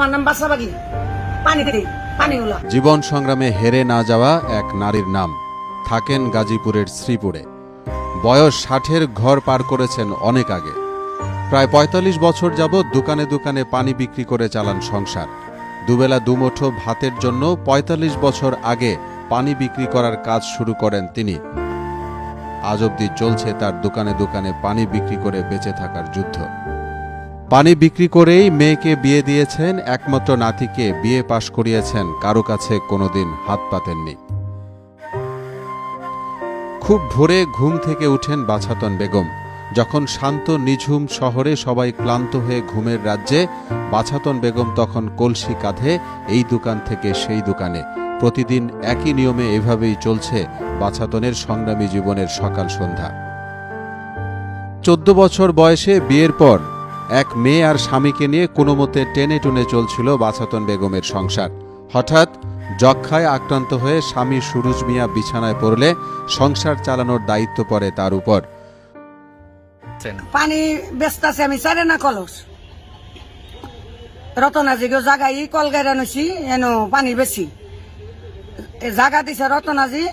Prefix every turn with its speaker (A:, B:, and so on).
A: আমার নাম বাসাবাগি। পানিগুলো
B: জীবন সংগ্রামে হেরে না যাওয়া এক নারীর নাম। থাকেন গাজীপুরের শ্রীপুরে। বয়স 60-এর ঘর পার করেছেন অনেক আগে। প্রায় ৪৫ বছর যাবৎ দোকানে দোকানে পানি বিক্রি করে চালান সংসার। দুবেলা দুমুঠো ভাতের জন্য ৪৫ বছর আগে পানি বিক্রি করার কাজ শুরু করেন তিনি। আজ অবধি চলছে তার দোকানে দোকানে পানি বিক্রি করে বেঁচে থাকার যুদ্ধ। পানি বিক্রি করেই মেয়েকে বিয়ে দিয়েছেন, একমাত্র নাতিকে বিয়ে পাশ করিয়েছেন, কারো কাছে কোনোদিন হাত পাতেননি। খুব ভোরে ঘুম থেকে উঠেন বাছাতন বেগম। যখন শান্ত নিঝুম শহরে সবাই ক্লান্ত হয়ে ঘুমের রাজ্যে, বাছাতন বেগম তখন কলসি কাঁধে এই দোকান থেকে সেই দোকানে। প্রতিদিন একই নিয়মে এভাবেই চলছে বাছাতনের সংগ্রামী জীবনের সকাল সন্ধ্যা। ১৪ বছর বয়সে বিয়ের পর এক মেয়ে আর স্বামীকে নিয়ে কোনোমতে টেনে টুনে চলছিল বাছাতন বেগমের সংসার। হঠাৎ যক্ষ্মায় আক্রান্ত হয়ে স্বামী সুরুজ মিয়া বিছানায় পড়লে সংসার চালানোর দায়িত্ব পড়ে তার উপর।
A: পানি ব্যস্ত আছে, আমি চারে না কলস রতনাজি জায়গায় কল গাইরা নছি এনো পানি বেশি জায়গা দিছে রতনাজি।